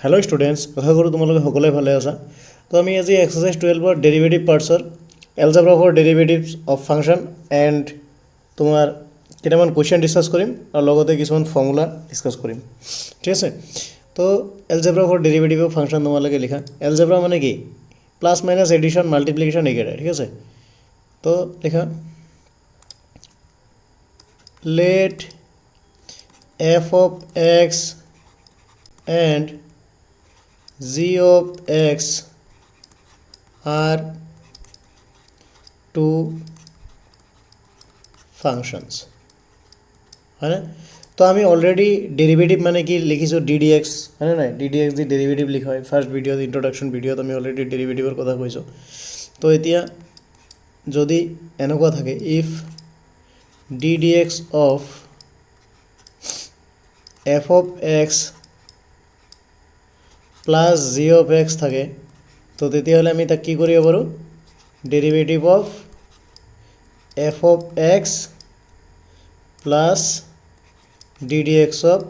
Hello students आशा करूँ तुम्हारे सकले भाले आसा। तो आम आज exercise 12 derivative parts algebra for derivatives of function and तुम्हार केटामान क्वेश्चन डिसकास करिम और लगते किछुमान फर्मुला डिसकास करिम। ठीक है। तो एलजेब्रा फॉर डेरिवेटिव अफ फांक्शन तुम्हारे लिखा एलजेब्रा माने कि प्लस माइनस एडिशन माल्टिप्लिकेशन एकेटा। ठीक है। तो लिखा let f of x and g of x are two functions है ना। तो आमी अलरेडी डेरिवेटिव माने कि लिखिছো ddx है ना। ddx দি डेरिवेटिव लिखा है फार्स्ट भिडिओ इंट्रोडक्शन भिडिओ आमी अलरेडी डेरिवेटिवर कथा কৈছো। तो एतिया যদি এনেকুৱা থাকে if ddx of f of x plus g of x থাকে तो তেতিয়াহ'লে আমি তাক কি কৰিব পাৰোঁ derivative of f of x plus d d x of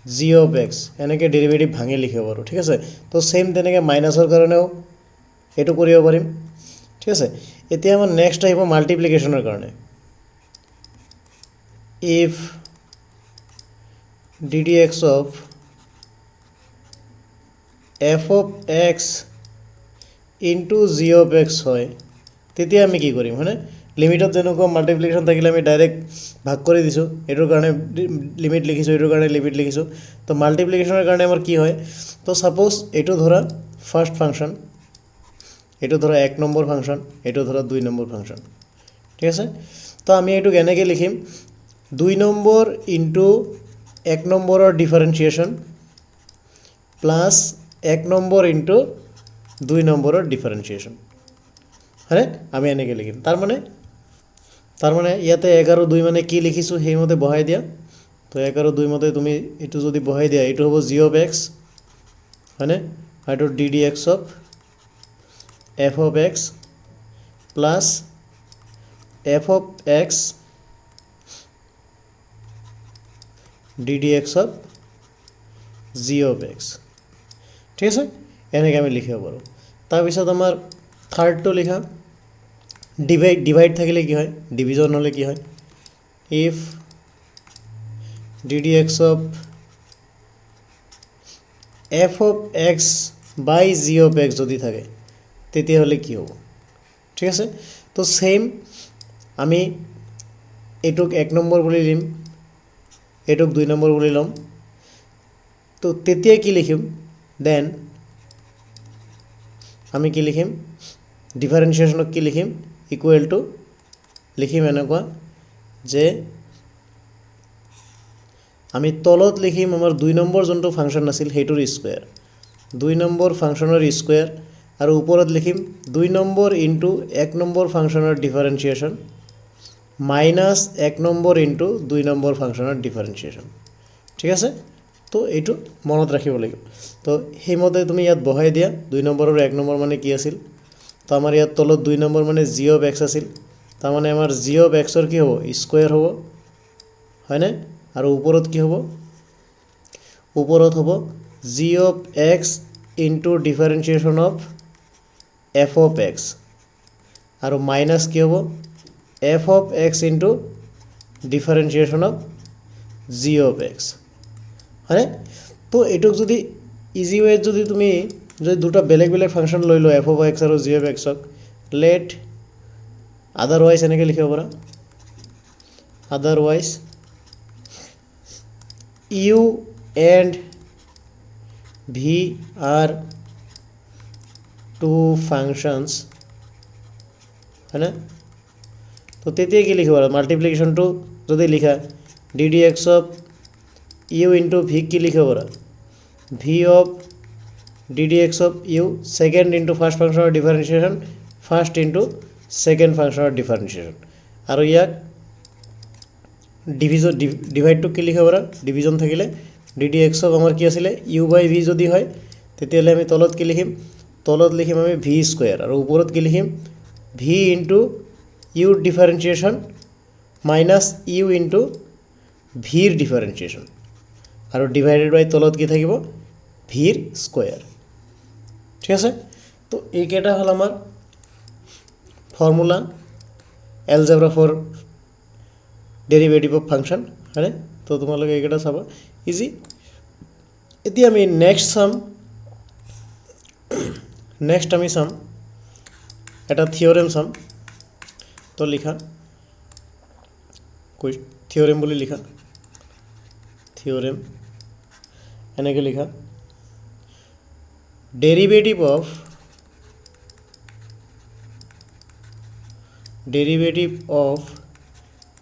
g of x এনেকৈ ডেৰিভেটিভ ভাঙি লিখিব পাৰোঁ। ঠিক আছে। তো সেম তেনেকৈ মাইনাছৰ কাৰণেও এইটো কৰিব পাৰিম। ঠিক আছে। এতিয়া আমাৰ নেক্সট আহিব মাল্টিপ্লিকেশ্যনৰ কাৰণে if d d x of f of x into g of x है তেতিয়া আমি কি কৰিম হয়নে লিমিটত যেনেকুৱা মাল্টিপ্লিকেশ্যন থাকিলে আমি ডাইৰেক্ট ভাগ কৰি দিছোঁ এটোৰ কাৰণে লিমিট লিখিছোঁ এটোৰ কাৰণে লিমিট লিখিছোঁ। তো মাল্টিপ্লিকেশ্যনৰ কাৰণে আমাৰ কি হয় তো সাপোজ এটো ধৰা ফাৰ্স্ট ফাংশন এটো ধৰা 1 নম্বৰ ফাংশন এটো ধৰা 2 নম্বৰ ফাংশন। ঠিক আছে। তো আমি এটো কেনেকৈ লিখিম 2 নম্বৰ ইনটু 1 নম্বৰৰ ডিফাৰেন্সিয়েশন প্লাস 1 নম্বৰ ইনটু 2 নম্বৰৰ ডিফাৰেন্সিয়েশন হয়নে আমি এনেকৈ লিখিম। তাৰ মানে ইয়াতে 11 2 মানে কি লিখিছোঁ সেইমতে বহাই দিয়া। তো 11 2 মতে তুমি এটো যদি বহাই দিয়া এটো হ'ব জি অফ এক্স হয়নে আৰু এটো D d x of f of x plus F of x D d x of g of x. ঠিক আছে। এনেকৈ আমি লিখিব পাৰোঁ। তাৰপিছত আমাৰ থাৰ্ডটো লিখা ডিভাইড থাকিলে কি হয় ডিভিজন হ'লে কি হয় if d d x of f of x by g of x যদি থাকে তেতিয়াহ'লে কি হ'ব। ঠিক আছে। তো সেম আমি এটোক 1 নম্বৰ বুলি লিম এটোক 2 নম্বৰ বুলি ল'ম। তো তেতিয়া কি লিখিম দেন আমি কি লিখিম ডিফারেন্সিয়েশনক কি লিখিম ইকুয়াল টু লিখিম এনেকুৱা যে আমি তলত লিখিম আমাৰ 2 নম্বৰ যোনটো ফাংশন আছিল হেইটোৰ স্কয়াৰ 2 নম্বৰ ফাংশনৰ স্কয়াৰ আৰু ওপৰত লিখিম 2 নম্বৰ ইনটু 1 নম্বৰ ফাংশনৰ differentiation minus 1 number into 2 number ফাংশনৰ ডিফাৰেন্সিয়েশন। ঠিক আছে। তো এইটো মনত ৰাখিব লাগিব। তো সেইমতে তুমি ইয়াত বহাই দিয়া 2 নম্বৰ আৰু 1 নম্বৰ মানে কি আছিল তো আমাৰ ইয়াত তলত 2 নম্বৰ মানে জি অফ এক্স আছিল তাৰ মানে আমাৰ জি অফ এক্সৰ কি হ'ব স্কয়াৰ হ'ব হয়নে আৰু ওপৰত কি হ'ব ওপৰত হ'ব g of x into differentiation of f of x আৰু মাইনাস কি হ'ব f of x into differentiation of g of x হয়নে। তো এটোক যদি ইজি ওয়ে যদি তুমি যদি দুটা বেলেগ বেলেগ ফাংশন লৈ লো এফ অফ এক্স আৰু জি অফ এক্সক লেট আদাৰওয়াইজ এনেকৈ লিখিব পাৰা otherwise u and v are two functions হয়নে। তো তেতিয়া কি লিখিব পাৰা মাল্টিপ্লিকেশ্যনটো যদি লিখা d d x of u into v কি লিখিব পাৰা v of d d x of u second into first ফাংশনৰ ডিফাৰেন্সিয়েশন ফাৰ্স্ট ইনটু সেকেন্ড ফাংশনৰ ডিফাৰেন্সিয়েশন আৰু ইয়াক ডিভিজন ডিভাইডটো কি লিখিব পাৰা ডিভিজন থাকিলে ডি ডি এক্স অফ আমাৰ কি আছিলে ইউ বাই ভি যদি হয় তেতিয়াহ'লে আমি তলত কি লিখিম তলত লিখিম আমি ভি স্কয়াৰ আৰু ওপৰত কি লিখিম v into u differentiation minus u into ভিৰ ডিফাৰেন্সিয়েশন আৰু ডিভাইডেড বাই তলত কি থাকিব ভিৰ স্কোয়াৰ ঠিক আছে তো এইকেইটা হল আমাৰ formula algebra for derivative of function হয়নে তো তোমালোকে এইকেইটা চাবা ইজি এতিয়া আমি নেক্সট আমি চাম এটা থিওৰেম চাম তো লিখা থিওৰেম বুলি লিখা থিওৰেম এনেকৈ লিখা derivative of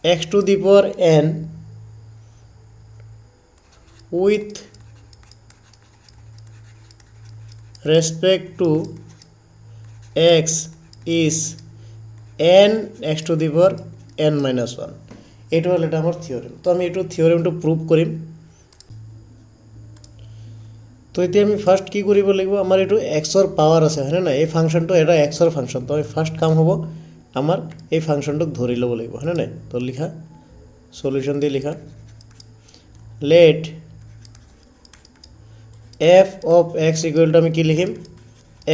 x to the power n with respect to x is n x to the power n minus 1 এইটো হল এটা আমার থিওরেম তো আমি এইটো থিওরেমটো প্রুভ কৰিম তো এতিয়া আমি ফাৰ্স্ট কি কৰিব লাগিব আমাৰ এইটো x ৰ পাৱাৰ আছে হয়নে না এই ফাংশনটো এটা x ৰ ফাংশন তো ফাৰ্স্ট কাম হ'ব আমাৰ এই ফাংশনটোক ধৰি ল'ব লাগিব হয়নে নাই তো লিখা সলিউশন দি লিখা let f of x equal to আমি কি লিখিম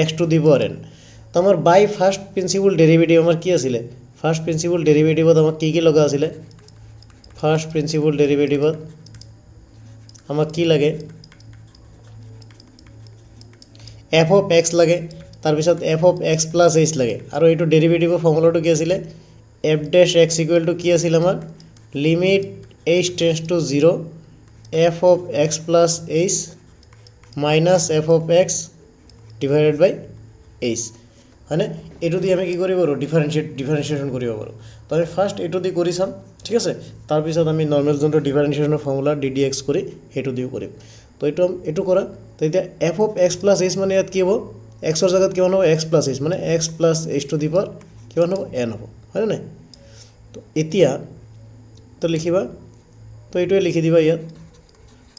x to the power n তো আমাৰ বাই ফাৰ্স্ট প্ৰিন্সিপল ডেৰিভেটিভ আমাৰ কি আছিল ফাৰ্স্ট প্ৰিন্সিপল ডেৰিভেটিভত আমাৰ কি লগা আছিল ফার্স্ট প্রিন্সিপল ডেরিভেটিভত আমাক কি লাগে f of x লাগে তার পিছত f of x plus h লাগে আৰু এইটো ডেৰিভেটিভৰ ফৰ্মুলাটো কি আছিল f dash x equal to কি আছিল আমাৰ limit h tends to 0 f of x plus h minus f of x divided by h হয়নে এইটো দি আমি কি কৰিব পাৰো ডিফাৰেন্সিয়েশন কৰিব পাৰো তো আমি ফাৰ্স্ট এইটো দি কৰি চাম ঠিক আছে তাৰ পিছত আমি নৰমাল যোনটো ডিফাৰেন্সিয়েশনৰ ফৰ্মুলা ddx কৰি হেতু দিও কৰিম তো এইটো কৰা তো এতিয়া f of x plus h মানে ইয়াত কি হ'ব x ৰ জায়গাত কিমান হ'ব x plus h মানে x plus h to the power কিমান হ'ব n হ'ব হয়নে নাই তো এতিয়া তো লিখিবা তো এইটোৱে লিখি দিবা ইয়াত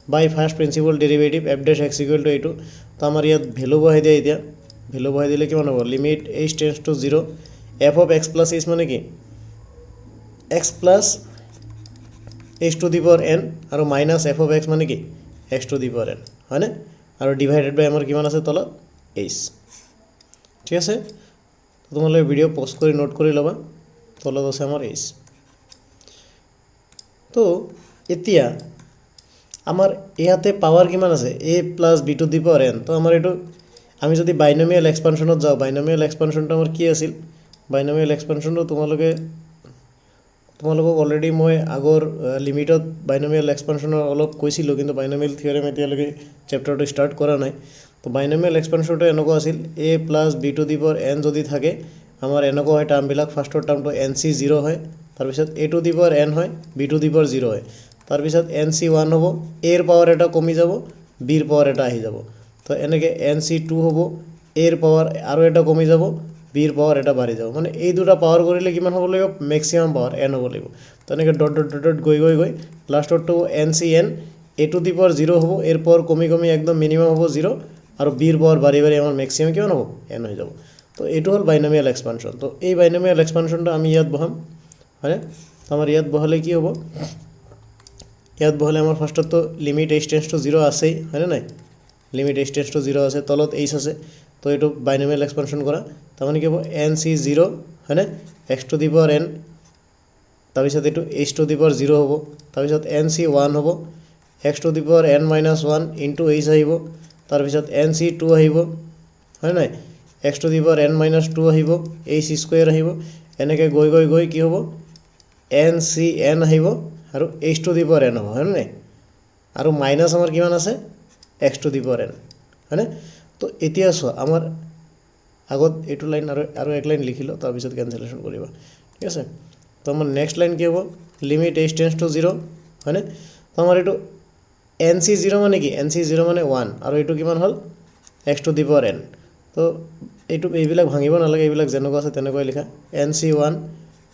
by first principle derivative f dash x equal to এইটো তো আমাৰ ইয়াত ভ্যালু বহাই দিয়া এতিয়া ভ্যালু বহাই দিলে কিমান হ'ব limit h tends to 0 f of x plus h মানে কি x plus h to the power n আৰু minus f of x মানে কি x to the power n হয়নে আৰু ডিভাইডেড বাই আমাৰ কিমান আছে তলত h ঠিক আছে তোমালোকে ভিডিও পজ কৰি নোট কৰি ল'বা তলত আছে আমাৰ h তো এতিয়া আমাৰ ইয়াতে পাৱাৰ কিমান আছে a plus b to the power n তো আমাৰ এটো আমি যদি বাইনোমিয়াল এক্সপানশনত যাও বাইনোমিয়াল এক্সপানশনটো আমাৰ কি আছিল বাইনোমিয়াল এক্সপানশনটো তোমালোকক অলৰেডি মই আগৰ লিমিটত বাইনোমিয়াল এক্সপানশনৰ অলপ কৈছিলো কিন্তু বাইনোমিয়াল থিওৰেম এতিয়ালৈকে চেপ্টাৰটো ষ্টাৰ্ট কৰা নাই তো বাইনোমিয়াল এক্সপানশনটো এনেকুৱা আছিল a plus b to the power n যদি থাকে আমাৰ এনেকুৱা হয় টাৰ্মবিলাক ফাৰ্স্টৰ টাৰ্মটো nc 0 হয় তাৰ পিছত a to the power n হয় b to the power 0 হয় তাৰ পিছত nc 1 হ'ব a ৰ পাৱাৰ এটা কমি যাব b ৰ পাৱাৰ এটা আহি যাব তো এনেকৈ nc 2 হ'ব a ৰ পাৱাৰ আৰু এটা কমি যাব b ৰ পাৱাৰ এটা বাঢ়ি যাব মানে এই দুটা পাৱাৰ কৰিলে কিমান হ'ব লাগিব ম্যাক্সিমাম পাৱাৰ n হ'ব লাগিব তো এনেকৈ ডট ডট ডট গৈ লাষ্টটো ncn a to the power 0 হ'ব a ৰ পাৱাৰ কমি একদম মিনিমাম হ'ব 0 আৰু b ৰ পাৱাৰ বাঢ়ি আমাৰ ম্যাক্সিমাম কিমান হ'ব n হৈ যাব তো এইটো হ'ল বাইনোমিয়াল এক্সপানশন তো এই বাইনোমিয়াল এক্সপানশনটো আমি ইয়াত বহাম হয়নে আমাৰ ইয়াত বহালে কি হ'ব ইয়াত বহালে আমাৰ ফাৰ্স্টটো লিমিট h tends to 0 আছেই হয়নে নাই লিমিট h tends to 0 আছে তলত h আছে তো এইটো বাইনোমিয়াল এক্সপানশন কৰা তাৰমানে কি হ'ব nc 0 হয়নে x to the power n তাৰপিছত এইটো h to the power 0 হ'ব তাৰপিছত nc 1 হ'ব x to the power n minus 1 into h আহিব তাৰপিছত nc 2 আহিব হয় নাই x to the power n minus 2 আহিব h স্কয়াৰ আহিব এনেকৈ গৈ কি হ'ব ncn আহিব আৰু h to the power n হ'ব হয় নাই আৰু মাইনাস আমাৰ কিমান আছে x to the power n হয়নে তো এতিয়া চোৱা আমাৰ আগত এইটো লাইন আৰু এক লাইন লিখিলো তাৰ পিছত ক্যান্সেলেশন কৰিবা ঠিক আছে তো আমাৰ নেক্সট লাইন কি হ'ব লিমিট h tends to 0 হয়নে তো আমাৰ এইটো nc 0 মানে কি nc 0 মানে 1 আৰু এইটো কিমান হ'ল x to the power n তো এইটো এইবিলাক ভাঙিব নালাগে এইবিলাক যেনেকুৱা আছে তেনেকৈ লিখা nc 1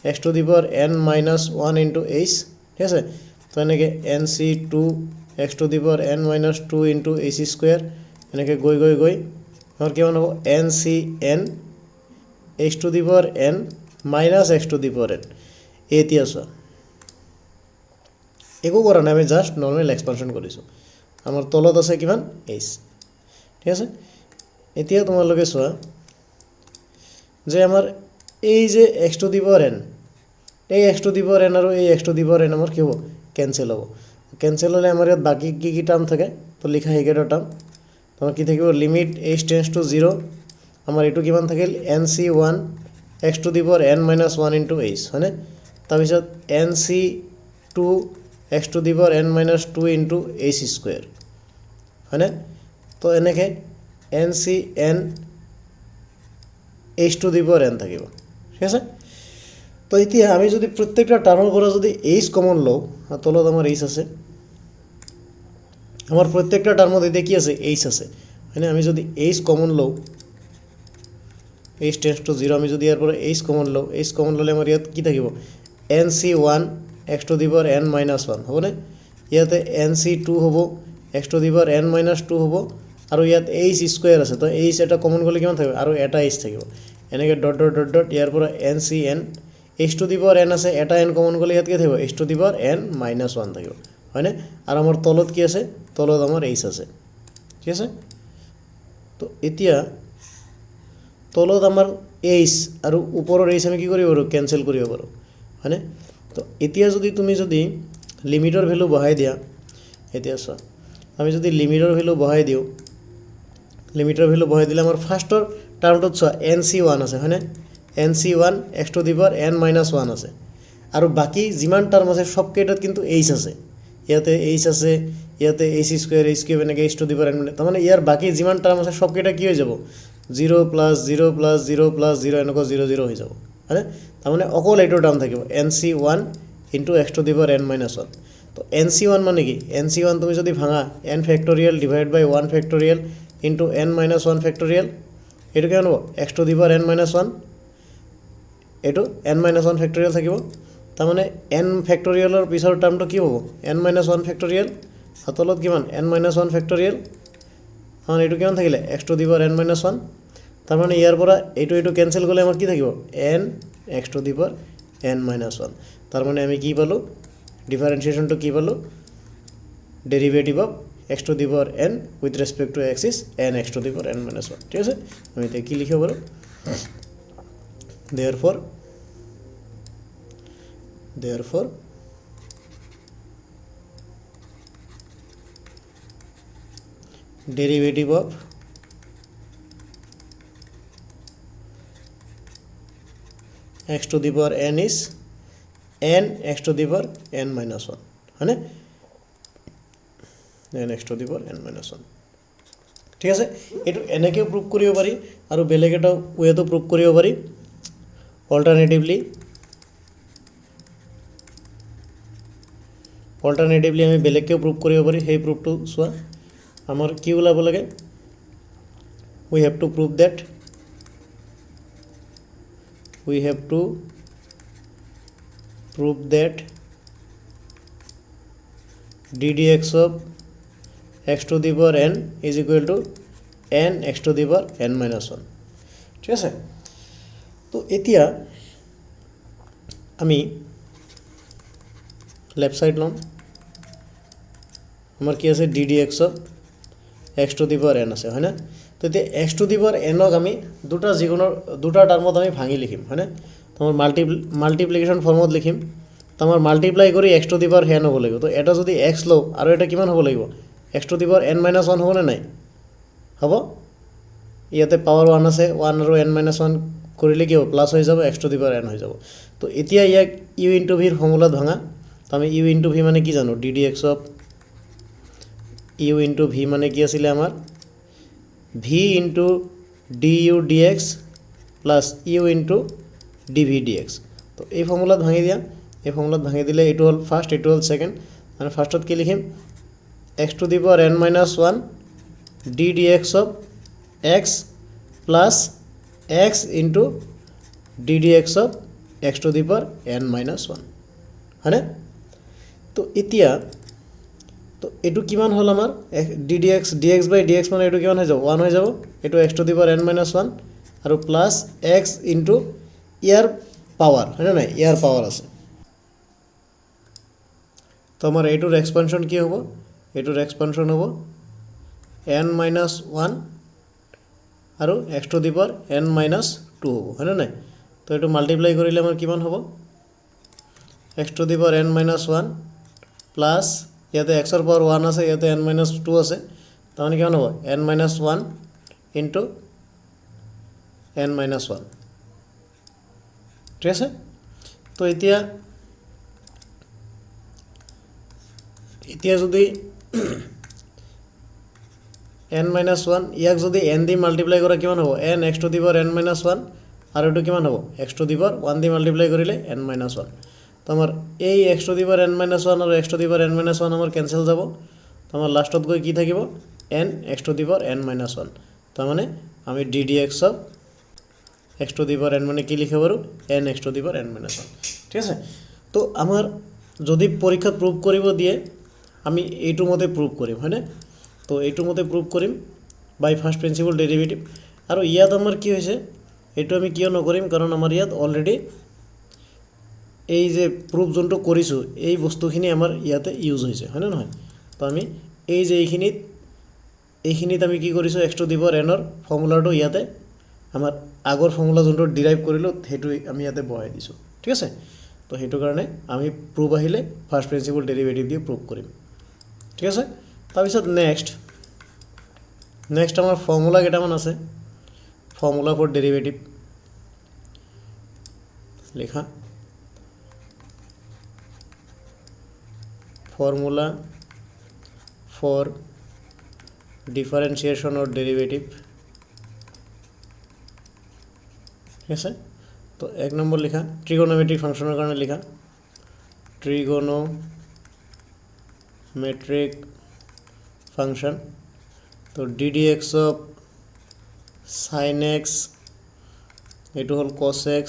x to the power n minus 1 into h ঠিক আছে তো এনেকৈ nc 2 x to the power n minus 2 into h square এনেকৈ গৈ আমাৰ কিমান হ'ব ncn h to the power n minus x to the power n এতিয়া চোৱা একো কৰা নাই আমি জাস্ট নৰ্মেল এক্সপানশন কৰিছো আমাৰ তলত আছে কিমান h ঠিক আছে এতিয়া তোমালোকে চোৱা যে আমাৰ এই যে x to the power n এই x to the power n আৰু এই x to the power n আমাৰ কি হ'ব কেনসেল হ'ব কেনসেল হ'লে আমাৰ ইয়াত বাকি কি টাৰ্ম থাকে তো লিখা হেগেৰ টাৰ্ম তোমাৰ কি থাকিব লিমিট h টেন্ডস টু 0 আমাৰ এটো কিমান থাকিল nc1 x to the power n - 1 into h হয়নে তাৰপিছত nc2 x to the power n - 2 into h square হয়নে তো এনেকে ncn h two the power n থাকিব ঠিক আছে তো এতিয়া আমি যদি প্ৰত্যেকটা টাৰ্মৰ পৰা যদি h কমন লও তলত আমাৰ h আছে আমার প্রত্যেকটা টার্মত এতিয়া কি আছে h আছে হয়নে আমি যদি h কমন লও h টেন্ডস টু 0 আমি যদি ইয়াৰ পৰা h কমন লও h কমন ললে আমাৰ ইয়াত কি থাকিব nc1 x to the power n - 1 হবনে ইয়াতে nc2 হ'ব x to the power n - 2 হ'ব আৰু ইয়াত h স্কয়াৰ আছে তো h এটা কমন গলে কিমান থাকিব আৰু এটা h থাকিব এনেকে ডট ডট ডট ডট ইয়াৰ পৰা ncn h two the power n আছে এটা n কমন গলে ইয়াত কি থাকিব h two the power n - 1 থাকিব হয়নে আর আমার তলত কি আছে তলত আমার h আছে ঠিক আছে তো এতিয়া তলত আমার h আর উপরের h আমি কি করিব পাৰো ক্যান্সেল কৰিব পাৰো হয়নে তো এতিয়া যদি লিমিটৰ ভ্যালু বহাই দিয়া এতিয়া চোৱা আমি যদি লিমিটৰ ভ্যালু বহাই দিও লিমিটৰ ভ্যালু বহাই দিলে আমাৰ ফাৰ্স্টৰ টাৰ্মটোত চোৱা nc1 আছে হয়নে nc1 x to the power n - 1 আছে আৰু বাকি যিমান টাৰ্ম আছে সব কেইটাত কিন্তু h আছে ইয়াতে h আছে ইয়াতে h স্কয়ার h কিউব এনেকে h two the power n তাৰ মানে ইয়াৰ বাকি যিমান টাৰ্ম আছে সব কেইটা কি হৈ যাব 0 + 0 + 0 + 0 এনেকৈ 0 0 হৈ যাব হয়নে তাৰ মানে অকল এইটো টাৰ্ম থাকিব nc1 * x to the power n - 1 তো nc1 মানে কি nc1 তুমি যদি ভাঙা n ফ্যাক্টৰিয়েল ডিভাইড বাই 1 ফ্যাক্টৰিয়েল ইনটু n - 1 ফ্যাক্টৰিয়েল এটো কি হ'ব x to the power n - 1 এটো n - 1 ফ্যাক্টৰিয়েল থাকিব তাৰ মানে n ফ্যাক্টৰিয়েলৰ পিছৰ টাৰ্মটো কি হ'ব n - 1 ফ্যাক্টৰিয়েল তলত কিমান n - 1 ফ্যাক্টৰিয়েল মানে এটো কিমান থাকিলে x to the power n - 1 তাৰ মানে ইয়াৰ পৰা এটো ক্যান্সেল গলে আমাৰ কি থাকিব n x to the power n - 1 তাৰ মানে আমি কি পালো ডিফাৰেন্সিয়েশনটো কি পালো derivative of x to the power n with respect to x is n x to the power n - 1 ঠিক আছে আমি এটা কি লিখিব পাৰো therefore derivative of x to the power n is n x to the power n minus 1 है ना n x to the power n minus 1 ঠিক আছে এটো এনেকেও প্রুফ কৰিব পাৰি আৰু বেলেগ এটা ওয়েটো প্ৰুফ কৰিব পাৰি অল্টাৰনেটিভলি আমি বেলেগকেও প্ৰুফ কৰিব পাৰি সেই প্ৰুফটো চোৱা আমাৰ কি ওলাব লাগে we have to prove that ddx of x to the power n is equal to n x to the power n minus 1 ঠিক আছে তো এতিয়া আমি লেফট সাইড লম আমার কি আছে ddx of x to the power n আছে হয় না তো এতিয়া x to the power n ক আমি দুটা টার্মত আমি ভাঙি লিখিম হয় না তোমার মাল্টিপ্লিকেশন ফর্মত লিখিম তোমার মাল্টিপ্লাই কৰি x to the power n হ'ব লাগিব তো এটা যদি x লও আৰু এটা কিমান হ'ব লাগিব x to the power n - 1 হ'ব না নাই হ'ব ইয়াতে পাওয়ার 1 আছে 1 আৰু n - 1 কৰিলে কি হ'ব প্লাস হৈ যাব x to the power n হৈ যাব তো এতিয়া ইয়াক u * v ৰ ফর্মুলাত ভাঙা তো আমি u * v মানে কি জানো ddx of u * v মানে কি আছিল আমাৰ v * du dx plus u * dv dx তো এই ফর্মুলাত ভাঙি দিয়া এই ফর্মুলাত ভাঙি দিলে এটো হল ফার্স্ট এটো হল সেকেন্ড মানে ফার্স্টত কি লিখিম x to the power n - 1 ddx of x plus x into ddx of x to the power n - 1 হয়নে তো এতিয়া তো এটো কিমান হল আমাৰ ddx dx by dx মানে এটো কিমান হৈ যাব 1 হৈ যাব এটো x to the power n - 1 আৰু প্লাস x into ইয়াৰ পাওয়াৰ হয় না ইয়াৰ পাওয়াৰ আছে তো আমাৰ এটোৰ এক্সপানশন কি হ'ব এটোৰ এক্সপানশন হ'ব n - 1 আৰু x to the power n minus 2 হ'ব হয়নে নাই তো এইটো মাল্টিপ্লাই কৰিলে আমাৰ কিমান হ'ব x to the power n minus 1 plus ইয়াতে x ৰ পাৱাৰ 1 আছে ইয়াতে n মাইনাছ 2 আছে তাৰমানে কিমান হ'ব n minus 1 into n minus 1 ঠিক আছে তো এতিয়া যদি n মাইনাছ 1 ইয়াক যদি n দি মাল্টিপ্লাই কৰা কিমান হ'ব n x to the power n minus 1 আৰু এইটো কিমান হ'ব x to the power 1 the multiply কৰিলে n মাইনাছ 1 তো আমাৰ এই x to the power n minus 1 আৰু x to the power n minus 1 আমাৰ কেনসেল যাব তো আমাৰ লাষ্টত গৈ কি থাকিব n x to the power n minus 1 তাৰমানে আমি ddx of x to the power n মানে কি লিখিব পাৰোঁ n x to the power n minus 1 ঠিক আছে তো আমাৰ যদি পৰীক্ষাত প্ৰুভ কৰিব দিয়ে আমি এইটোৰ মতে প্ৰুভ কৰিম হয়নে তো এইটোৰ মতে প্ৰুভ কৰিম বাই ফাৰ্ষ্ট প্ৰিন্সিপল ডেৰিভেটিভ আৰু ইয়াত আমাৰ কি হৈছে এইটো আমি কিয় নকৰিম কাৰণ আমাৰ ইয়াত অলৰেডি এই যে প্ৰুফ যোনটো কৰিছোঁ এই বস্তুখিনি আমাৰ ইয়াতে ইউজ হৈছে হয়নে নহয় তো আমি এই যে এইখিনিত আমি কি কৰিছোঁ x to the power n ৰ ফৰ্মুলাটো ইয়াতে আমাৰ আগৰ ফৰ্মুলা যোনটো ডিৰাইভ কৰিলোঁ সেইটো আমি ইয়াতে বহাই দিছোঁ ঠিক আছে তো সেইটো কাৰণে আমি প্ৰুফ আহিলে ফাৰ্ষ্ট প্ৰিন্সিপল ডেৰিভেটিভ দি প্ৰুফ কৰিম ঠিক আছে তাৰপিছত নেক্সট আমাৰ ফৰ্মুলা কেইটামান আছে ফৰ্মুলা ফৰ ডেৰিভেটিভ লিখা formula for differentiation or derivative ठीक है तो एक नंबर लिखा ट्रिगोनोमेट्रिक फंक्शनर कारण लिखा ट्रिगोनोमेट्रिक फंक्शन तो ddx of sin x এইটো হল cos x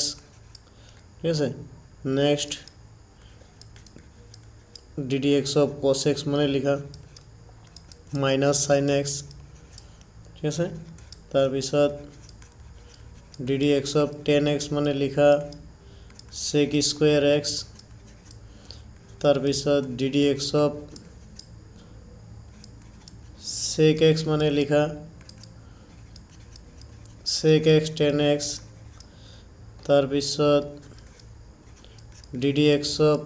ঠিক আছে next ddx of cos x মানে লিখা মাইনাস sin x ঠিক আছে তাৰপিছত ddx of tan x মানে লিখা sec square x তাৰপিছত ddx of sec x মানে লিখা sec x tan x তাৰপিছত ddx of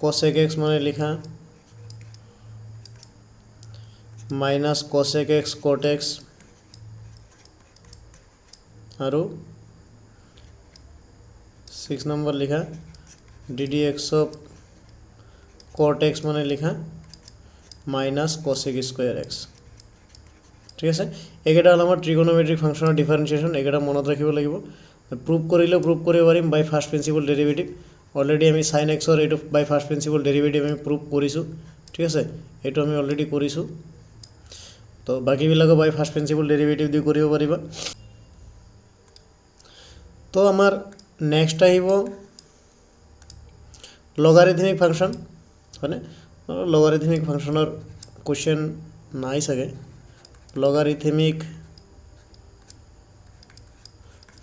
cosec x মানে লিখা minus cosec x cot x আৰু 6 নম্বৰ লিখা ddx of cot x মানে লিখা মাইনাস cosec square x ঠিক আছে এইকেইটা হল আমাৰ ট্ৰিগোনোমেট্ৰিক ফাংচনৰ ডিফাৰেন্সিয়েশন এইকেইটা মনত ৰাখিব লাগিব প্ৰুভ কৰিলে প্ৰুভ কৰিব পাৰিম বাই ফাৰ্ষ্ট প্ৰিন্সিপল ডেৰিভেটিভ অলৰেডি আমি sin x ৰ এইটো বাই ফাৰ্ষ্ট প্ৰিন্সিপল ডেৰিভেটিভ আমি প্ৰুভ কৰিছোঁ ঠিক আছে এইটো আমি অলৰেডি কৰিছোঁ তো বাকিবিলাকো বাই ফাৰ্ষ্ট প্ৰিন্সিপল ডেৰিভেটিভ দি কৰিব পাৰিবা তো আমাৰ নেক্সট আহিব লগাৰিথমিক ফাংচন হয়নে লগাৰিথমিক ফাংচনৰ কোৱেশ্চন নাই চাগে লগাৰিথমিক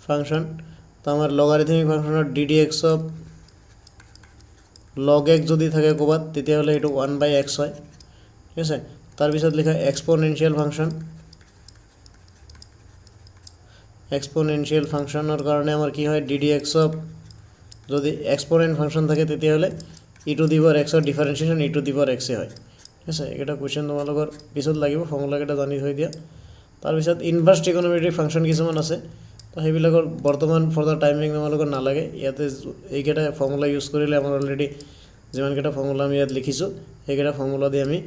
ফাংচন তো আমাৰ logarithmic ফাংচনৰ ddx of log x যদি থাকে ক'বাত তেতিয়াহ'লে এইটো 1/x হয় ঠিক আছে তাৰপিছত লিখা এক্সপোনেনশিয়াল ফাংচনৰ কাৰণে আমাৰ কি হয় ddx of যদি এক্সপোনেন্ট ফাংচন থাকে তেতিয়াহ'লে e two the power x ৰ ডিফাৰেন্সিয়েশন e two the power x হয় ঠিক আছে এটা কোৱেশ্চন তোমালোকৰ পিছত লাগিব ফৰ্মুলা কেইটা জানি থৈ দিয়া তাৰপিছত ইনভাৰ্স ট্ৰিগোনোমেট্ৰিক ফাংচন কিছুমান আছে তো সেইবিলাকৰ বৰ্তমান ফৰ দা টাইমিং তোমালোকৰ নালাগে ইয়াতে এইকেইটা ফৰ্মুলা ইউজ কৰিলে আমাৰ অলৰেডি যিমানকেইটা ফৰ্মুলা আমি ইয়াত লিখিছোঁ সেইকেইটা ফৰ্মুলা দি আমি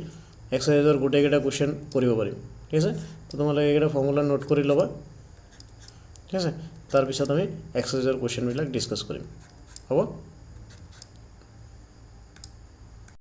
এক্সাৰসাইজৰ গোটেইকেইটা কোৱেশ্চন কৰিব পাৰিম ঠিক আছে তো তোমালোকে এইকেইটা ফৰ্মুলা নোট কৰি ল'বা ঠিক আছে তাৰপিছত আমি এক্সাৰসাইজৰ কোৱেশ্চনবিলাক ডিছকাছ কৰিম হ'ব